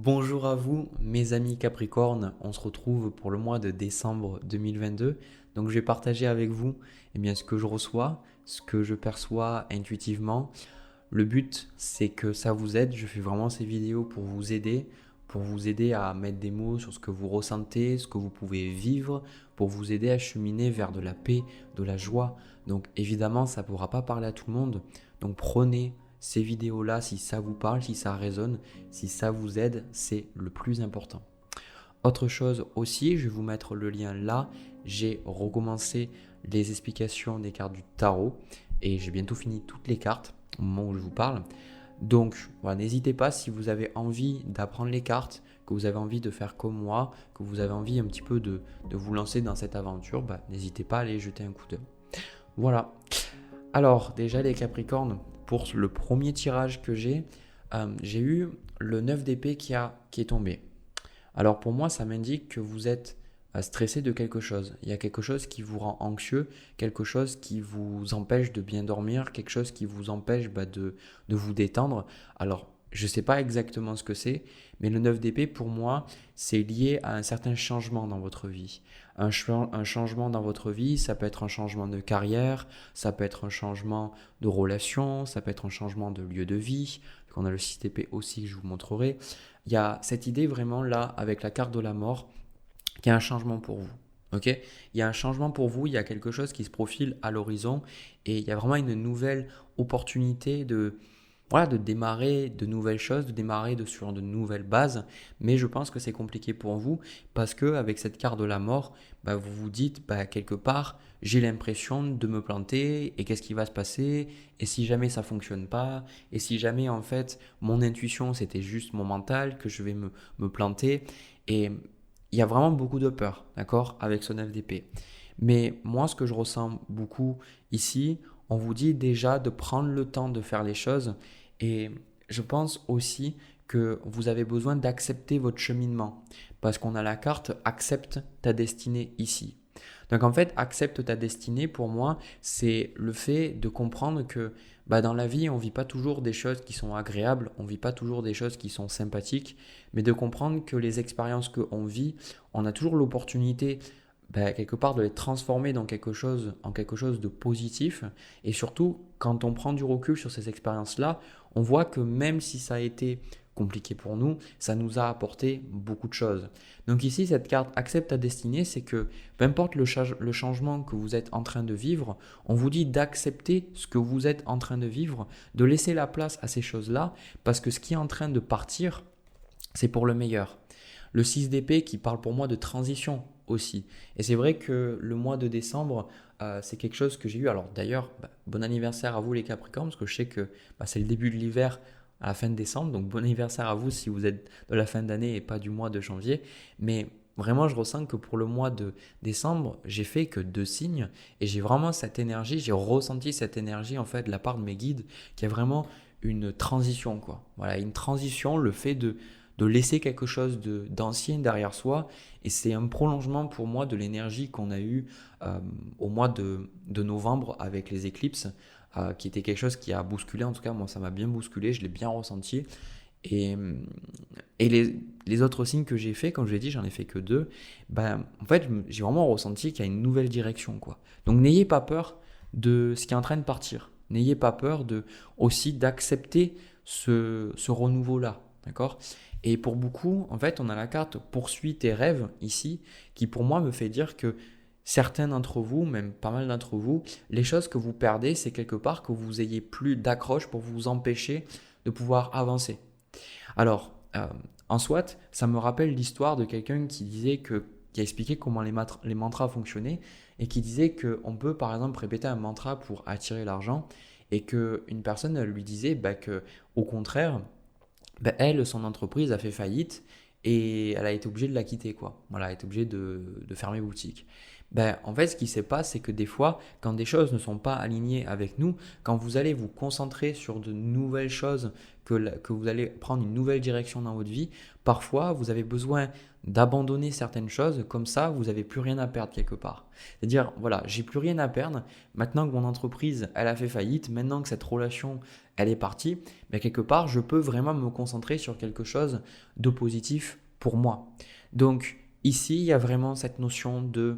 Bonjour à vous, mes amis Capricorne. On se retrouve pour le mois de décembre 2022. Donc, je vais partager avec vous ce que je reçois, ce que je perçois intuitivement. Le but, c'est que ça vous aide. Je fais vraiment ces vidéos pour vous aider à mettre des mots sur ce que vous ressentez, ce que vous pouvez vivre, pour vous aider à cheminer vers de la paix, de la joie. Donc, évidemment, ça ne pourra pas parler à tout le monde. Donc, prenez ces vidéos-là si ça vous parle, si ça résonne, si ça vous aide, c'est le plus important. Autre chose aussi, je vais vous mettre le lien là. J'ai recommencé les explications des cartes du tarot et j'ai bientôt fini toutes les cartes au moment où je vous parle. Donc, voilà, n'hésitez pas si vous avez envie d'apprendre les cartes, que vous avez envie de faire comme moi, que vous avez envie un petit peu de vous lancer dans cette aventure, n'hésitez pas à aller jeter un coup d'œil. Voilà. Alors, déjà les Capricornes, pour le premier tirage que j'ai eu le 9 d'épée qui est tombé. Alors pour moi, ça m'indique que vous êtes stressé de quelque chose. Il y a quelque chose qui vous rend anxieux, quelque chose qui vous empêche de bien dormir, quelque chose qui vous empêche de vous détendre. Alors, je ne sais pas exactement ce que c'est, mais le 9 d'épée, pour moi, c'est lié à un certain changement dans votre vie. Un changement dans votre vie, ça peut être un changement de carrière, ça peut être un changement de relation, ça peut être un changement de lieu de vie. On a le 6 d'épée aussi que je vous montrerai. Il y a cette idée vraiment là, avec la carte de la mort, qu'il y a un changement pour vous. Ok, il y a un changement pour vous, il y a quelque chose qui se profile à l'horizon et il y a vraiment une nouvelle opportunité de démarrer de nouvelles choses, de démarrer sur de nouvelles bases. Mais je pense que c'est compliqué pour vous parce que avec cette carte de la mort, vous vous dites quelque part, j'ai l'impression de me planter et qu'est-ce qui va se passer? Et si jamais ça fonctionne pas? Et si jamais en fait mon intuition c'était juste mon mental, que je vais me planter? Et il y a vraiment beaucoup de peur, d'accord, avec ce 9 d'épée. Mais moi, ce que je ressens beaucoup ici, on vous dit déjà de prendre le temps de faire les choses et je pense aussi que vous avez besoin d'accepter votre cheminement parce qu'on a la carte accepte ta destinée ici. Donc en fait, accepte ta destinée pour moi, c'est le fait de comprendre que dans la vie, on ne vit pas toujours des choses qui sont agréables, on ne vit pas toujours des choses qui sont sympathiques, mais de comprendre que les expériences qu'on vit, on a toujours l'opportunité quelque part de les transformer en quelque chose de positif. Et surtout, quand on prend du recul sur ces expériences-là, on voit que même si ça a été compliqué pour nous, ça nous a apporté beaucoup de choses. Donc ici, cette carte accepte ta destinée, c'est que peu importe le changement que vous êtes en train de vivre, on vous dit d'accepter ce que vous êtes en train de vivre, de laisser la place à ces choses-là, parce que ce qui est en train de partir, c'est pour le meilleur. Le 6 d'épée qui parle pour moi de transition aussi. Et c'est vrai que le mois de décembre, c'est quelque chose que j'ai eu. Alors d'ailleurs, bon anniversaire à vous les Capricornes, parce que je sais que c'est le début de l'hiver à la fin de décembre. Donc bon anniversaire à vous si vous êtes de la fin d'année et pas du mois de janvier. Mais vraiment, je ressens que pour le mois de décembre, j'ai fait que 2 signes et j'ai vraiment cette énergie, j'ai ressenti cette énergie en fait de la part de mes guides qui est vraiment une transition quoi. Voilà, une transition, le fait de laisser quelque chose d'ancien derrière soi. Et c'est un prolongement pour moi de l'énergie qu'on a eue au mois de novembre avec les éclipses, qui était quelque chose qui a bousculé. En tout cas, moi, ça m'a bien bousculé, je l'ai bien ressenti. Et, et les autres signes que j'ai fait, comme je l'ai dit, j'en ai fait que 2. En fait, j'ai vraiment ressenti qu'il y a une nouvelle direction, quoi. Donc, n'ayez pas peur de ce qui est en train de partir. N'ayez pas peur aussi d'accepter ce renouveau-là, d'accord? Et pour beaucoup, en fait, on a la carte poursuis tes rêves ici, qui pour moi me fait dire que certains d'entre vous, même pas mal d'entre vous, les choses que vous perdez, c'est quelque part que vous ayez plus d'accroche pour vous empêcher de pouvoir avancer. Alors, en soit, ça me rappelle l'histoire de quelqu'un qui a expliqué comment les mantras fonctionnaient et qui disait qu'on peut par exemple répéter un mantra pour attirer l'argent et qu'une personne lui disait que au contraire, elle, son entreprise a fait faillite et elle a été obligée de la quitter, quoi. Voilà, elle a été obligée de fermer boutique. Ben, en fait, ce qui se passe, c'est que des fois, quand des choses ne sont pas alignées avec nous, quand vous allez vous concentrer sur de nouvelles choses, que vous allez prendre une nouvelle direction dans votre vie, parfois, vous avez besoin d'abandonner certaines choses, comme ça, vous n'avez plus rien à perdre quelque part. C'est-à-dire, voilà, j'ai plus rien à perdre, maintenant que mon entreprise, elle a fait faillite, maintenant que cette relation, elle est partie, ben, quelque part, je peux vraiment me concentrer sur quelque chose de positif pour moi. Donc, ici, il y a vraiment cette notion de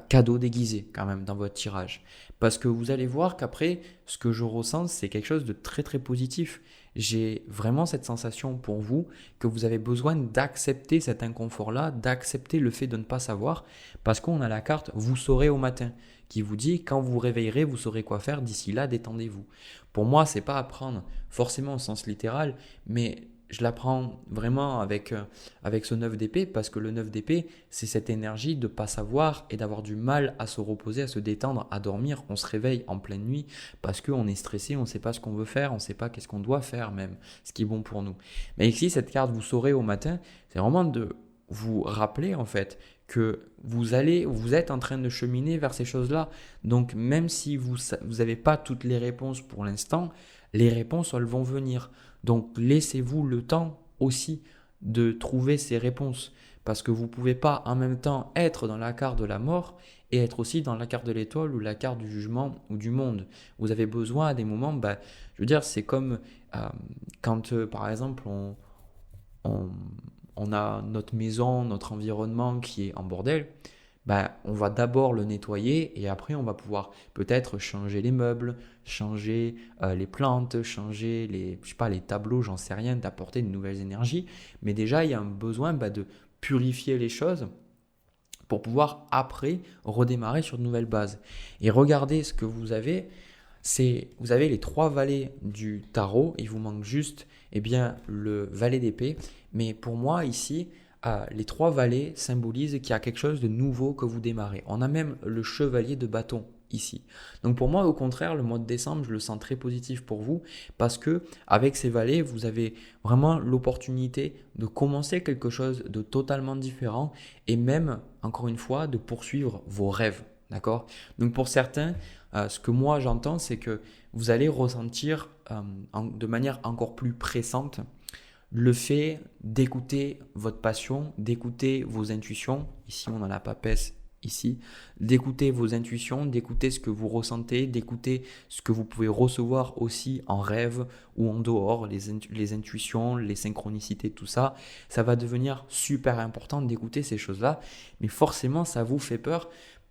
cadeau déguisé quand même dans votre tirage. Parce que vous allez voir qu'après, ce que je ressens, c'est quelque chose de très très positif. J'ai vraiment cette sensation pour vous que vous avez besoin d'accepter cet inconfort-là, d'accepter le fait de ne pas savoir, parce qu'on a la carte «Vous saurez au matin» qui vous dit quand vous vous réveillerez, vous saurez quoi faire, d'ici là, détendez-vous. Pour moi, c'est pas à prendre forcément au sens littéral, mais je la prends vraiment avec ce 9 d'épée parce que le 9 d'épée, c'est cette énergie de ne pas savoir et d'avoir du mal à se reposer, à se détendre, à dormir. On se réveille en pleine nuit parce qu'on est stressé, on ne sait pas ce qu'on veut faire, on ne sait pas qu'est-ce qu'on doit faire même, ce qui est bon pour nous. Mais ici, cette carte, vous saurez au matin, c'est vraiment de vous rappeler en fait que vous êtes en train de cheminer vers ces choses-là. Donc même si vous n'avez pas toutes les réponses pour l'instant, les réponses, elles vont venir. Donc laissez-vous le temps aussi de trouver ces réponses. Parce que vous ne pouvez pas en même temps être dans la carte de la mort et être aussi dans la carte de l'étoile ou la carte du jugement ou du monde. Vous avez besoin à des moments, je veux dire, c'est comme quand par exemple on, on a notre maison, notre environnement qui est en bordel. On va d'abord le nettoyer et après on va pouvoir peut-être changer les meubles, changer les plantes, changer je sais pas, les tableaux, j'en sais rien, d'apporter de nouvelles énergies. Mais déjà, il y a un besoin de purifier les choses pour pouvoir après redémarrer sur de nouvelles bases. Et regardez ce que vous avez, vous avez les 3 valets du tarot, il vous manque juste le valet d'épée. Mais pour moi ici, les 3 valets symbolisent qu'il y a quelque chose de nouveau que vous démarrez. On a même le chevalier de bâton ici. Donc pour moi, au contraire, le mois de décembre, je le sens très positif pour vous parce que avec ces valets, vous avez vraiment l'opportunité de commencer quelque chose de totalement différent et même, encore une fois, de poursuivre vos rêves. D'accord? Donc pour certains, ce que moi j'entends, c'est que vous allez ressentir de manière encore plus pressante le fait d'écouter votre passion, d'écouter vos intuitions, ici on a la papesse, ici, d'écouter vos intuitions, d'écouter ce que vous ressentez, d'écouter ce que vous pouvez recevoir aussi en rêve ou en dehors, les intuitions, les synchronicités, tout ça, ça va devenir super important d'écouter ces choses-là, mais forcément ça vous fait peur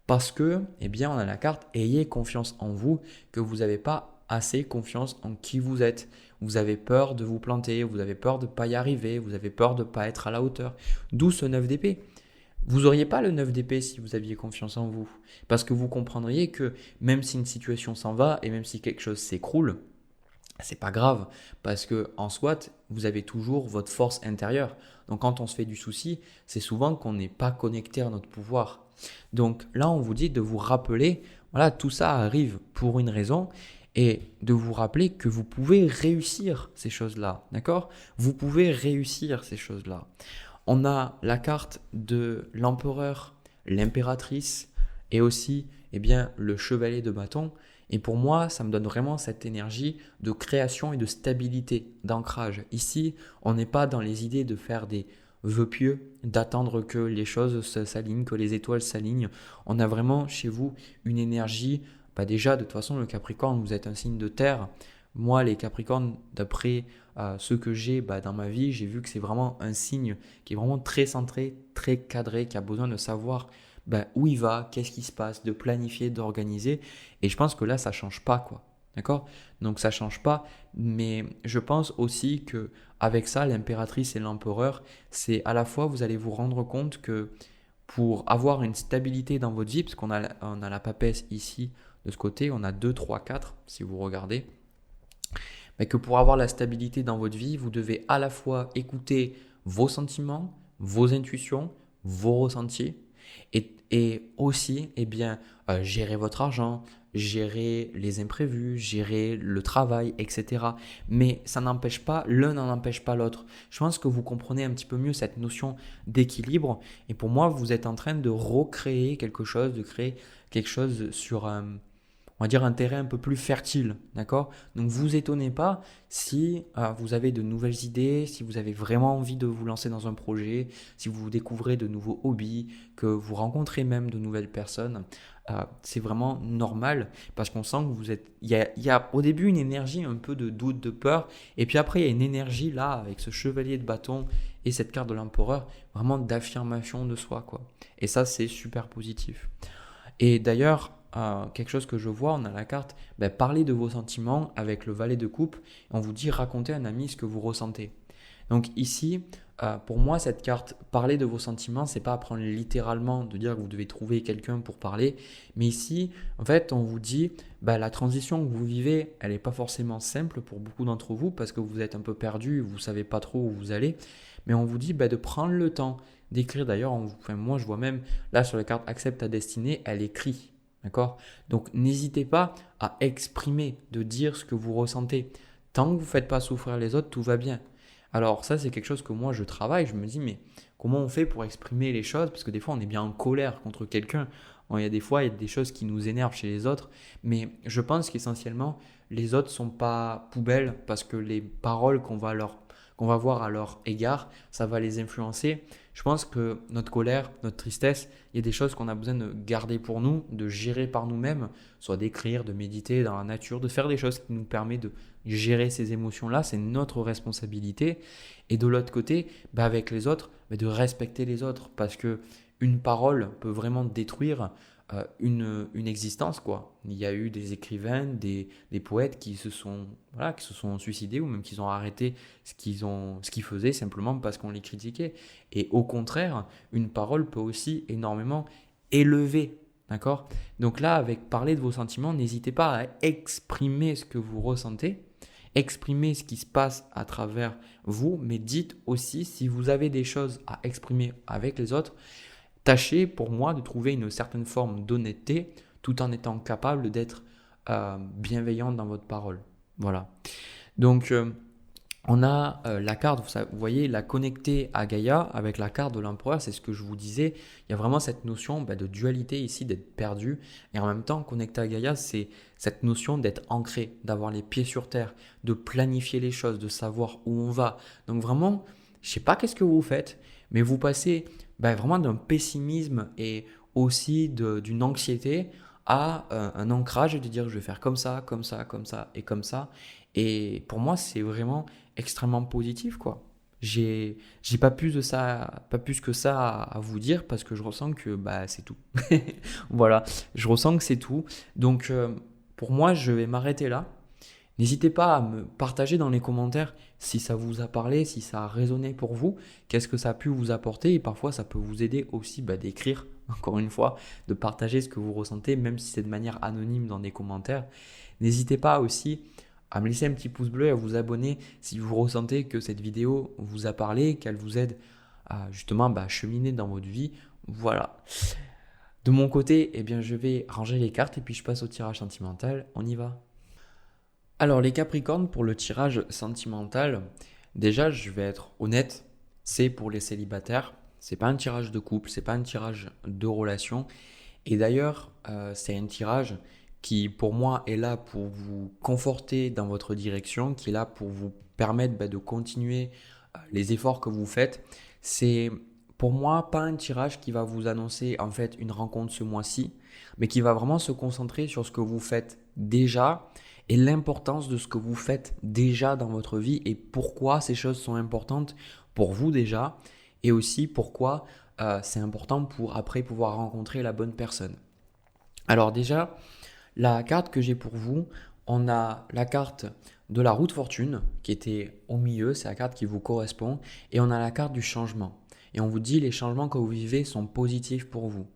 parce que, on a la carte, ayez confiance en vous, que vous n'avez pas assez confiance en qui vous êtes. Vous avez peur de vous planter, vous avez peur de ne pas y arriver, vous avez peur de ne pas être à la hauteur. D'où ce 9 d'épée. Vous n'auriez pas le 9 d'épée si vous aviez confiance en vous. Parce que vous comprendriez que même si une situation s'en va et même si quelque chose s'écroule, c'est pas grave. Parce que en soit, vous avez toujours votre force intérieure. Donc quand on se fait du souci, c'est souvent qu'on n'est pas connecté à notre pouvoir. Donc là, on vous dit de vous rappeler, voilà, tout ça arrive pour une raison. Et de vous rappeler que vous pouvez réussir ces choses-là, d'accord? Vous pouvez réussir ces choses-là. On a la carte de l'empereur, l'impératrice et aussi le chevalier de bâton. Et pour moi, ça me donne vraiment cette énergie de création et de stabilité, d'ancrage. Ici, on n'est pas dans les idées de faire des vœux pieux, d'attendre que les choses s'alignent, que les étoiles s'alignent. On a vraiment chez vous une énergie. Déjà, de toute façon, le Capricorne, vous êtes un signe de terre. Moi, les Capricornes, d'après ce que j'ai dans ma vie, j'ai vu que c'est vraiment un signe qui est vraiment très centré, très cadré, qui a besoin de savoir où il va, qu'est-ce qui se passe, de planifier, d'organiser. Et je pense que là, ça ne change pas, quoi. D'accord? Donc, ça ne change pas. Mais je pense aussi qu'avec ça, l'impératrice et l'empereur, c'est à la fois, vous allez vous rendre compte que pour avoir une stabilité dans votre vie, parce qu'on a la papesse ici, de ce côté, on a 2, 3, 4, si vous regardez, mais que pour avoir la stabilité dans votre vie, vous devez à la fois écouter vos sentiments, vos intuitions, vos ressentis, et et aussi gérer votre argent, gérer les imprévus, gérer le travail, etc. Mais ça n'empêche pas, l'un n'en empêche pas l'autre. Je pense que vous comprenez un petit peu mieux cette notion d'équilibre et pour moi, vous êtes en train de recréer quelque chose, de créer quelque chose sur on va dire un terrain un peu plus fertile, d'accord? Donc vous étonnez pas si vous avez de nouvelles idées, si vous avez vraiment envie de vous lancer dans un projet, si vous découvrez de nouveaux hobbies, que vous rencontrez même de nouvelles personnes. C'est vraiment normal parce qu'on sent que il y a au début une énergie un peu de doute, de peur, et puis après il y a une énergie là avec ce chevalier de bâton et cette carte de l'empereur, vraiment d'affirmation de soi, quoi. Et ça c'est super positif. Et d'ailleurs, quelque chose que je vois, on a la carte, parler de vos sentiments avec le valet de coupe, et on vous dit raconter à un ami ce que vous ressentez. Donc ici, pour moi, cette carte, parler de vos sentiments, c'est pas apprendre littéralement de dire que vous devez trouver quelqu'un pour parler, mais ici, en fait, on vous dit, la transition que vous vivez, elle n'est pas forcément simple pour beaucoup d'entre vous parce que vous êtes un peu perdu, vous savez pas trop où vous allez, mais on vous dit de prendre le temps d'écrire. D'ailleurs, moi, je vois même là sur la carte Accepte ta destinée, elle écrit. D'accord? Donc n'hésitez pas à exprimer, de dire ce que vous ressentez. Tant que vous ne faites pas souffrir les autres, tout va bien. Alors ça, c'est quelque chose que moi, je travaille. Je me dis, mais comment on fait pour exprimer les choses? Parce que des fois, on est bien en colère contre quelqu'un. Bon, il y a des fois, il y a des choses qui nous énervent chez les autres. Mais je pense qu'essentiellement, les autres ne sont pas poubelles parce que les paroles qu'on va voir à leur égard, ça va les influencer. Je pense que notre colère, notre tristesse, il y a des choses qu'on a besoin de garder pour nous, de gérer par nous-mêmes, soit d'écrire, de méditer dans la nature, de faire des choses qui nous permettent de gérer ces émotions-là. C'est notre responsabilité. Et de l'autre côté, avec les autres, de respecter les autres parce que une parole peut vraiment détruire une existence, quoi. Il y a eu des écrivains, des poètes qui se sont suicidés ou même qui ont arrêté ce qu'ils faisaient simplement parce qu'on les critiquait. Et au contraire, une parole peut aussi énormément élever. D'accord? Donc là, avec parler de vos sentiments, n'hésitez pas à exprimer ce que vous ressentez, exprimer ce qui se passe à travers vous, mais dites aussi si vous avez des choses à exprimer avec les autres. Tâchez pour moi de trouver une certaine forme d'honnêteté tout en étant capable d'être bienveillant dans votre parole. Voilà. Donc on a la carte, vous voyez, la connecter à Gaïa avec la carte de l'empereur, c'est ce que je vous disais. Il y a vraiment cette notion de dualité ici, d'être perdu. Et en même temps, connecter à Gaïa, c'est cette notion d'être ancré, d'avoir les pieds sur terre, de planifier les choses, de savoir où on va. Donc vraiment, je ne sais pas qu'est-ce que vous faites, mais vous passez vraiment d'un pessimisme et aussi d'une anxiété à un ancrage et de dire je vais faire comme ça, comme ça, comme ça et comme ça. Et pour moi, c'est vraiment extrêmement positif, quoi. J'ai pas plus de ça, pas plus que ça à vous dire parce que je ressens que c'est tout. Voilà, je ressens que c'est tout. Donc pour moi, je vais m'arrêter là. N'hésitez pas à me partager dans les commentaires si ça vous a parlé, si ça a résonné pour vous, qu'est-ce que ça a pu vous apporter et parfois ça peut vous aider aussi d'écrire, encore une fois, de partager ce que vous ressentez, même si c'est de manière anonyme dans des commentaires. N'hésitez pas aussi à me laisser un petit pouce bleu et à vous abonner si vous ressentez que cette vidéo vous a parlé, qu'elle vous aide à justement cheminer dans votre vie. Voilà. De mon côté, je vais ranger les cartes et puis je passe au tirage sentimental. On y va. Alors les Capricornes, pour le tirage sentimental, déjà je vais être honnête, c'est pour les célibataires, c'est pas un tirage de couple, c'est pas un tirage de relation. Et d'ailleurs, c'est un tirage qui pour moi est là pour vous conforter dans votre direction, qui est là pour vous permettre de continuer les efforts que vous faites. C'est pour moi pas un tirage qui va vous annoncer en fait une rencontre ce mois-ci, mais qui va vraiment se concentrer sur ce que vous faites déjà et l'importance de ce que vous faites déjà dans votre vie et pourquoi ces choses sont importantes pour vous déjà et aussi pourquoi c'est important pour après pouvoir rencontrer la bonne personne. Alors déjà, la carte que j'ai pour vous, on a la carte de la roue de fortune qui était au milieu, c'est la carte qui vous correspond et on a la carte du changement. Et on vous dit les changements que vous vivez sont positifs pour vous.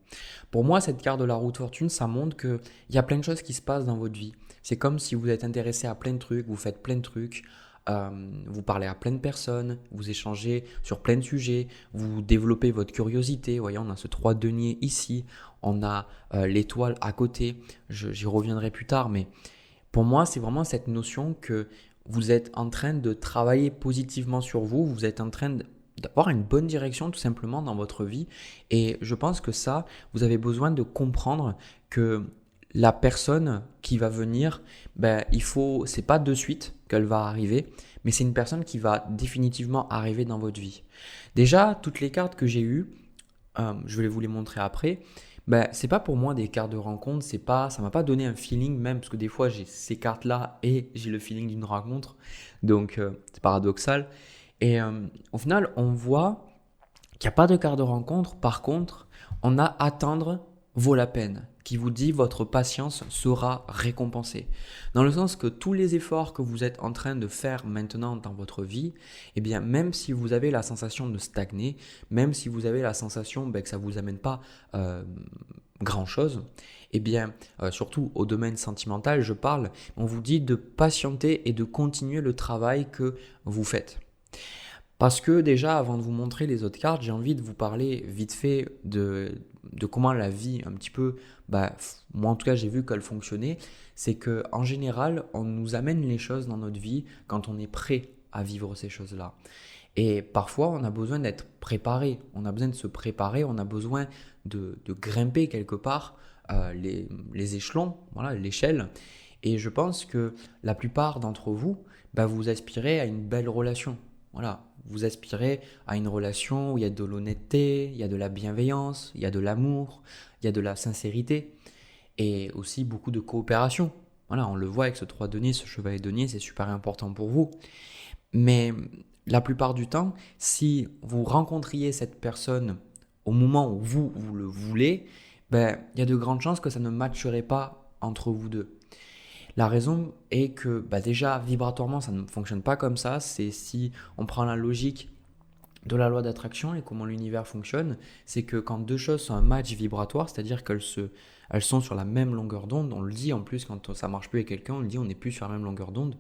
Pour moi, cette carte de la roue de fortune, ça montre qu'il y a plein de choses qui se passent dans votre vie. C'est comme si vous êtes intéressé à plein de trucs, vous faites plein de trucs, vous parlez à plein de personnes, vous échangez sur plein de sujets, vous développez votre curiosité. Vous voyez, on a ce 3 deniers ici, on a l'étoile à côté, j'y reviendrai plus tard, mais pour moi, c'est vraiment cette notion que vous êtes en train de travailler positivement sur vous, vous êtes en train d'avoir une bonne direction tout simplement dans votre vie. Et je pense que ça, vous avez besoin de comprendre que la personne qui va venir, c'est pas de suite qu'elle va arriver, mais c'est une personne qui va définitivement arriver dans votre vie. Déjà, toutes les cartes que j'ai eues, je vais vous les montrer après. C'est pas pour moi des cartes de rencontre, ça m'a pas donné un feeling même, parce que des fois j'ai ces cartes-là et j'ai le feeling d'une rencontre, donc c'est paradoxal. Et au final, on voit qu'il n'y a pas de carte de rencontre. Par contre, on a attendre vaut la peine, qui vous dit votre patience sera récompensée. Dans le sens que tous les efforts que vous êtes en train de faire maintenant dans votre vie, eh bien, même si vous avez la sensation de stagner, même si vous avez la sensation que ça ne vous amène pas grand-chose, eh bien, surtout au domaine sentimental, je parle, on vous dit de patienter et de continuer le travail que vous faites. Parce que déjà, avant de vous montrer les autres cartes, j'ai envie de vous parler vite fait de comment la vie, un petit peu, moi en tout cas j'ai vu qu'elle fonctionnait, c'est qu'en général, on nous amène les choses dans notre vie quand on est prêt à vivre ces choses-là. Et parfois, on a besoin d'être préparé, on a besoin de se préparer, on a besoin de grimper quelque part les échelons, voilà, l'échelle. Et je pense que la plupart d'entre vous, vous aspirez à une belle relation. Voilà, vous aspirez à une relation où il y a de l'honnêteté, il y a de la bienveillance, il y a de l'amour, il y a de la sincérité et aussi beaucoup de coopération. Voilà, on le voit avec ce 3 deniers, ce chevalier denier, c'est super important pour vous. Mais la plupart du temps, si vous rencontriez cette personne au moment où vous le voulez, il y a de grandes chances que ça ne matcherait pas entre vous deux. La raison est que déjà, vibratoirement, ça ne fonctionne pas comme ça. C'est si on prend la logique de la loi d'attraction et comment l'univers fonctionne, c'est que quand deux choses sont un match vibratoire, c'est-à-dire elles sont sur la même longueur d'onde, on le dit en plus quand ça marche plus avec quelqu'un, on le dit on n'est plus sur la même longueur d'onde,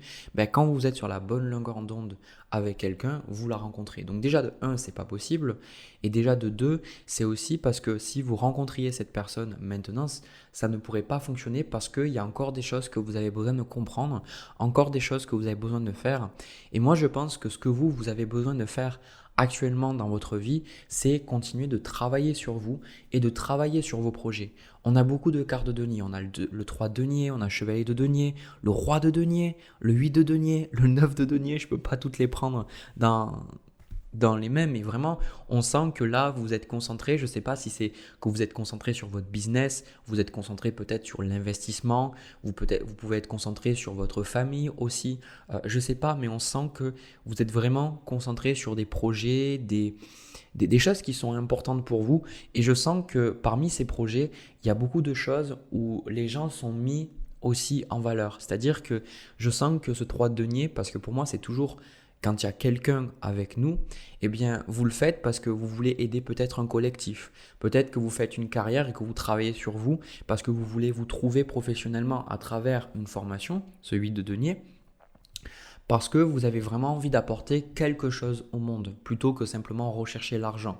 quand vous êtes sur la bonne longueur d'onde avec quelqu'un, vous la rencontrez. Donc déjà de 1, c'est pas possible, et déjà de 2, c'est aussi parce que si vous rencontriez cette personne maintenant, ça ne pourrait pas fonctionner parce qu'il y a encore des choses que vous avez besoin de comprendre, encore des choses que vous avez besoin de faire. Et moi je pense que ce que vous avez besoin de faire actuellement dans votre vie, c'est continuer de travailler sur vous et de travailler sur vos projets. On a beaucoup de cartes de denier, on a le 3 de denier, on a le chevalier de denier, le roi de denier, le 8 de denier, le 9 de denier, je ne peux pas toutes les prendre dans les mêmes, mais vraiment, on sent que là, vous êtes concentré. Je ne sais pas si c'est que vous êtes concentré sur votre business, vous êtes concentré peut-être sur l'investissement, vous pouvez être concentré sur votre famille aussi. Je ne sais pas, mais on sent que vous êtes vraiment concentré sur des projets, des choses qui sont importantes pour vous. Et je sens que parmi ces projets, il y a beaucoup de choses où les gens sont mis aussi en valeur. C'est-à-dire que je sens que ce 3 de denier, parce que pour moi, c'est toujours quand il y a quelqu'un avec nous, eh bien, vous le faites parce que vous voulez aider peut-être un collectif. Peut-être que vous faites une carrière et que vous travaillez sur vous parce que vous voulez vous trouver professionnellement à travers une formation, ce 8 de denier, parce que vous avez vraiment envie d'apporter quelque chose au monde plutôt que simplement rechercher l'argent.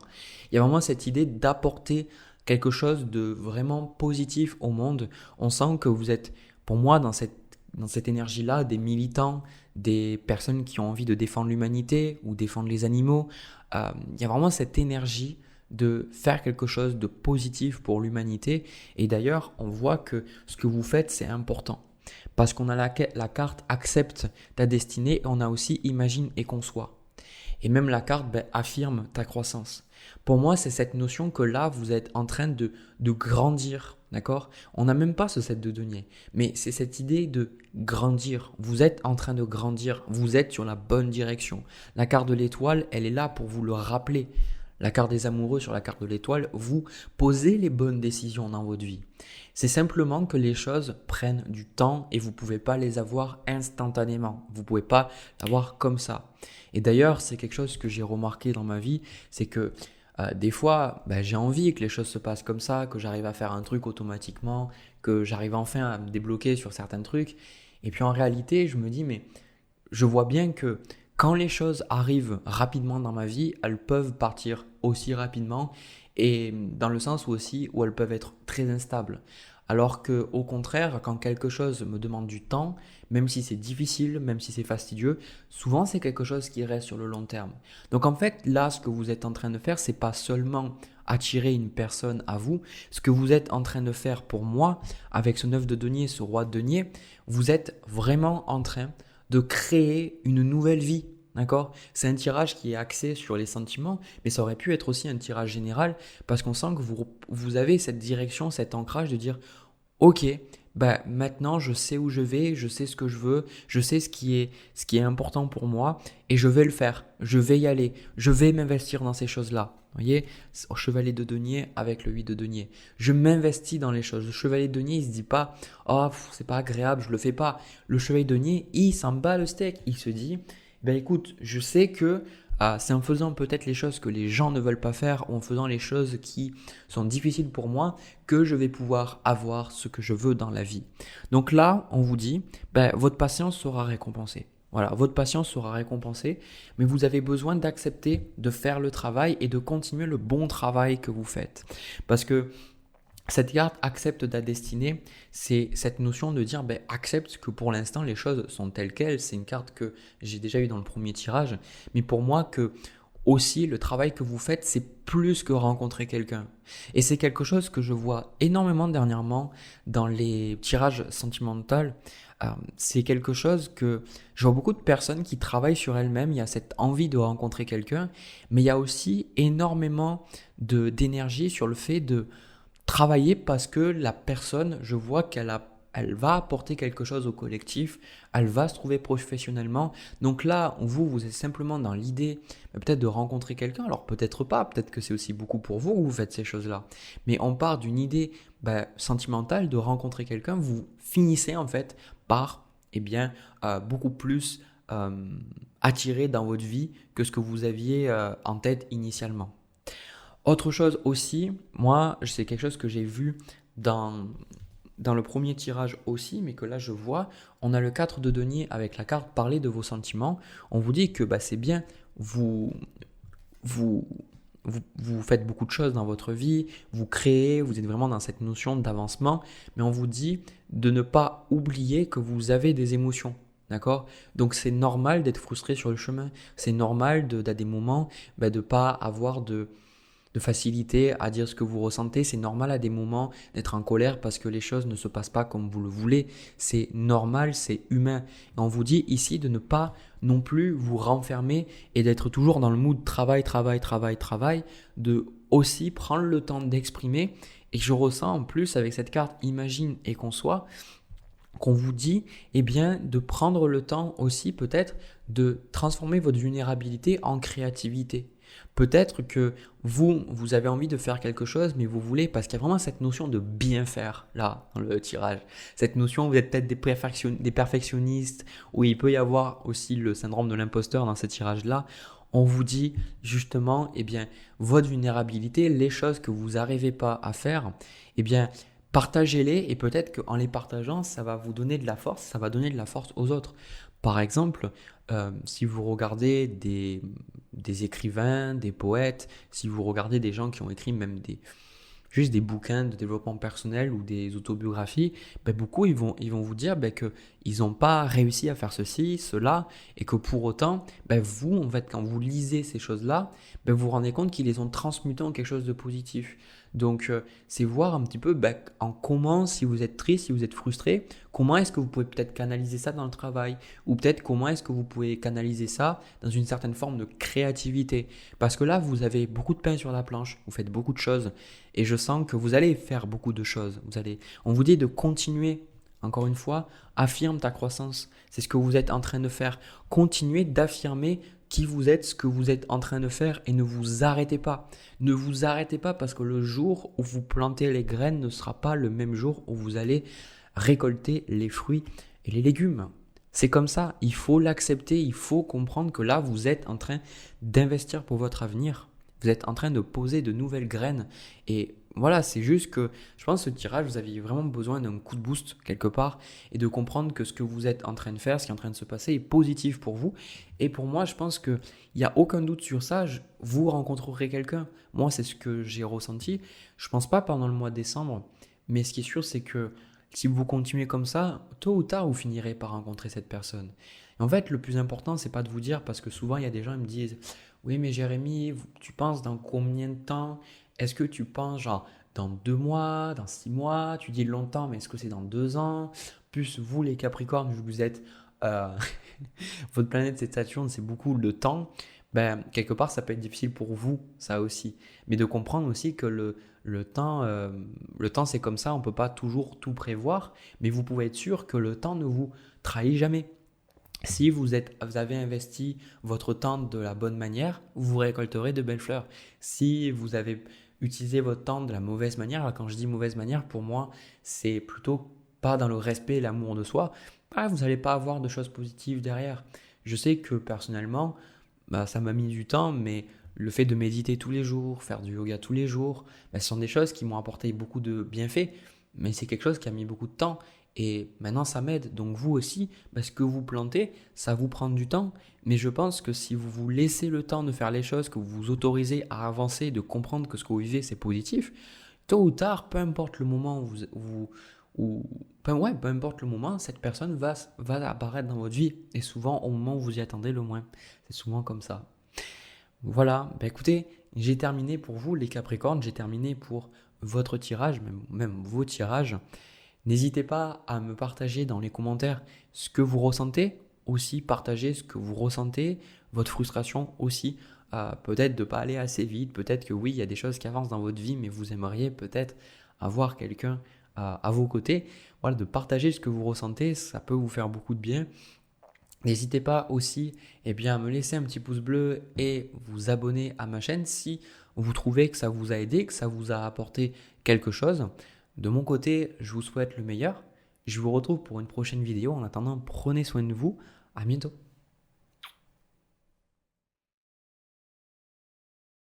Il y a vraiment cette idée d'apporter quelque chose de vraiment positif au monde. On sent que vous êtes, pour moi, dans cette énergie-là, des militants, des personnes qui ont envie de défendre l'humanité ou défendre les animaux. Il y a vraiment cette énergie de faire quelque chose de positif pour l'humanité. Et d'ailleurs, on voit que ce que vous faites, c'est important. Parce qu'on a la carte accepte ta destinée et on a aussi imagine et conçoit. Et même la carte affirme ta croissance. Pour moi, c'est cette notion que là, vous êtes en train de grandir, d'accord ? On n'a même pas ce 7 de denier, mais c'est cette idée de grandir. Vous êtes en train de grandir, vous êtes sur la bonne direction. La carte de l'étoile, elle est là pour vous le rappeler. La carte des amoureux sur la carte de l'étoile, vous posez les bonnes décisions dans votre vie. C'est simplement que les choses prennent du temps et vous ne pouvez pas les avoir instantanément. Vous ne pouvez pas l'avoir comme ça. Et d'ailleurs, c'est quelque chose que j'ai remarqué dans ma vie, c'est que des fois, j'ai envie que les choses se passent comme ça, que j'arrive à faire un truc automatiquement, que j'arrive enfin à me débloquer sur certains trucs. Et puis en réalité, je me dis, mais je vois bien que quand les choses arrivent rapidement dans ma vie, elles peuvent partir aussi rapidement et dans le sens où elles peuvent être très instables. Alors que au contraire, quand quelque chose me demande du temps, même si c'est difficile, même si c'est fastidieux, souvent c'est quelque chose qui reste sur le long terme. Donc en fait, là, ce que vous êtes en train de faire, c'est pas seulement attirer une personne à vous. Ce que vous êtes en train de faire pour moi, avec ce 9 de denier, ce roi de denier, vous êtes vraiment en train de créer une nouvelle vie. D'accord? C'est un tirage qui est axé sur les sentiments, mais ça aurait pu être aussi un tirage général parce qu'on sent que vous avez cette direction, cet ancrage de dire ok, bah maintenant je sais où je vais, je sais ce que je veux, je sais ce qui est important pour moi et je vais le faire, je vais y aller, je vais m'investir dans ces choses-là. Vous voyez, au chevalier de denier avec le 8 de denier. Je m'investis dans les choses. Le chevalier de denier, il se dit pas oh, c'est pas agréable, je le fais pas. Le chevalier de denier, il s'en bat le steak. Il se dit ben écoute, je sais que c'est en faisant peut-être les choses que les gens ne veulent pas faire ou en faisant les choses qui sont difficiles pour moi que je vais pouvoir avoir ce que je veux dans la vie. Donc là, on vous dit, ben, votre patience sera récompensée. Voilà, votre patience sera récompensée, mais vous avez besoin d'accepter de faire le travail et de continuer le bon travail que vous faites. Parce que cette carte accepte ta destinée, c'est cette notion de dire accepte que pour l'instant les choses sont telles quelles. C'est une carte que j'ai déjà eue dans le premier tirage, mais pour moi que aussi le travail que vous faites c'est plus que rencontrer quelqu'un. Et c'est quelque chose que je vois énormément dernièrement dans les tirages sentimentaux. C'est quelque chose que je vois beaucoup de personnes qui travaillent sur elles-mêmes. Il y a cette envie de rencontrer quelqu'un, mais il y a aussi énormément d'énergie sur le fait de travailler parce que la personne, je vois elle va apporter quelque chose au collectif, elle va se trouver professionnellement. Donc là, vous êtes simplement dans l'idée peut-être de rencontrer quelqu'un. Alors peut-être pas, peut-être que c'est aussi beaucoup pour vous que vous faites ces choses-là. Mais on part d'une idée sentimentale de rencontrer quelqu'un. Vous finissez en fait par beaucoup plus attiré dans votre vie que ce que vous aviez en tête initialement. Autre chose aussi, moi, c'est quelque chose que j'ai vu dans le premier tirage aussi, mais que là je vois, on a le 4 de denier avec la carte parler de vos sentiments. On vous dit que c'est bien, vous, vous, vous faites beaucoup de choses dans votre vie, vous créez, vous êtes vraiment dans cette notion d'avancement, mais on vous dit de ne pas oublier que vous avez des émotions. D'accord? Donc c'est normal d'être frustré sur le chemin, c'est normal à des moments de ne pas avoir de facilité à dire ce que vous ressentez. C'est normal à des moments d'être en colère parce que les choses ne se passent pas comme vous le voulez. C'est normal, c'est humain. Et on vous dit ici de ne pas non plus vous renfermer et d'être toujours dans le mood travail, de aussi prendre le temps d'exprimer. Et je ressens en plus avec cette carte imagine et conçoit qu'on vous dit de prendre le temps aussi peut-être de transformer votre vulnérabilité en créativité. Peut-être que vous avez envie de faire quelque chose, mais vous voulez, parce qu'il y a vraiment cette notion de bien faire là dans le tirage. Cette notion, vous êtes peut-être des perfectionnistes, ou il peut y avoir aussi le syndrome de l'imposteur dans ce tirage-là. On vous dit justement, votre vulnérabilité, les choses que vous n'arrivez pas à faire, partagez-les et peut-être qu'en les partageant, ça va vous donner de la force, ça va donner de la force aux autres. Par exemple, si vous regardez des écrivains, des poètes, si vous regardez des gens qui ont écrit même juste des bouquins de développement personnel ou des autobiographies, beaucoup ils vont vous dire qu'ils n'ont pas réussi à faire ceci, cela, et que pour autant, vous, en fait, quand vous lisez ces choses-là, vous vous rendez compte qu'ils les ont transmutées en quelque chose de positif. Donc, c'est voir un petit peu en comment, si vous êtes triste, si vous êtes frustré, comment est-ce que vous pouvez peut-être canaliser ça dans le travail ou peut-être comment est-ce que vous pouvez canaliser ça dans une certaine forme de créativité. Parce que là, vous avez beaucoup de pain sur la planche, vous faites beaucoup de choses et je sens que vous allez faire beaucoup de choses. On vous dit de continuer. Encore une fois, affirme ta croissance. C'est ce que vous êtes en train de faire. Continuez d'affirmer qui vous êtes, ce que vous êtes en train de faire et ne vous arrêtez pas. Ne vous arrêtez pas parce que le jour où vous plantez les graines ne sera pas le même jour où vous allez récolter les fruits et les légumes. C'est comme ça, il faut l'accepter, il faut comprendre que là, vous êtes en train d'investir pour votre avenir. Vous êtes en train de poser de nouvelles graines et voilà, c'est juste que je pense que ce tirage, vous aviez vraiment besoin d'un coup de boost quelque part et de comprendre que ce que vous êtes en train de faire, ce qui est en train de se passer est positif pour vous. Et pour moi, je pense qu'il n'y a aucun doute sur ça. Vous rencontrerez quelqu'un. Moi, c'est ce que j'ai ressenti. Je pense pas pendant le mois de décembre, mais ce qui est sûr, c'est que si vous continuez comme ça, tôt ou tard, vous finirez par rencontrer cette personne. Et en fait, le plus important, c'est pas de vous dire, parce que souvent, il y a des gens qui me disent, oui, mais Jérémy, tu penses dans combien de temps? Est-ce que tu penses genre dans 2 mois, dans 6 mois? Tu dis longtemps, mais est-ce que c'est dans 2 ans? Plus vous, les Capricornes, vu que vous êtes euh, votre planète, c'est Saturne, c'est beaucoup de temps. Ben, quelque part, ça peut être difficile pour vous, ça aussi. Mais de comprendre aussi que le temps, c'est comme ça, on ne peut pas toujours tout prévoir, mais vous pouvez être sûr que le temps ne vous trahit jamais. Si vous avez investi votre temps de la bonne manière, vous récolterez de belles fleurs. Si vous avez utilisé votre temps de la mauvaise manière, alors quand je dis mauvaise manière, pour moi, c'est plutôt pas dans le respect et l'amour de soi, vous n'allez pas avoir de choses positives derrière. Je sais que personnellement, ça m'a mis du temps, mais le fait de méditer tous les jours, faire du yoga tous les jours, ce sont des choses qui m'ont apporté beaucoup de bienfaits, mais c'est quelque chose qui a mis beaucoup de temps. Et maintenant, ça m'aide. Donc vous aussi, parce que vous plantez, ça vous prend du temps. Mais je pense que si vous vous laissez le temps de faire les choses, que vous vous autorisez à avancer, de comprendre que ce que vous vivez, c'est positif, tôt ou tard, peu importe le moment peu importe le moment, cette personne va apparaître dans votre vie. Et souvent, au moment où vous y attendez le moins. C'est souvent comme ça. Voilà, écoutez, j'ai terminé pour vous les Capricornes, j'ai terminé pour votre tirage, même vos tirages. N'hésitez pas à me partager dans les commentaires ce que vous ressentez, aussi partager ce que vous ressentez, votre frustration aussi, peut-être de ne pas aller assez vite, peut-être que oui, il y a des choses qui avancent dans votre vie, mais vous aimeriez peut-être avoir quelqu'un à vos côtés. Voilà, de partager ce que vous ressentez, ça peut vous faire beaucoup de bien. N'hésitez pas aussi à me laisser un petit pouce bleu et vous abonner à ma chaîne si vous trouvez que ça vous a aidé, que ça vous a apporté quelque chose. De mon côté, je vous souhaite le meilleur. Je vous retrouve pour une prochaine vidéo. En attendant, prenez soin de vous. À bientôt.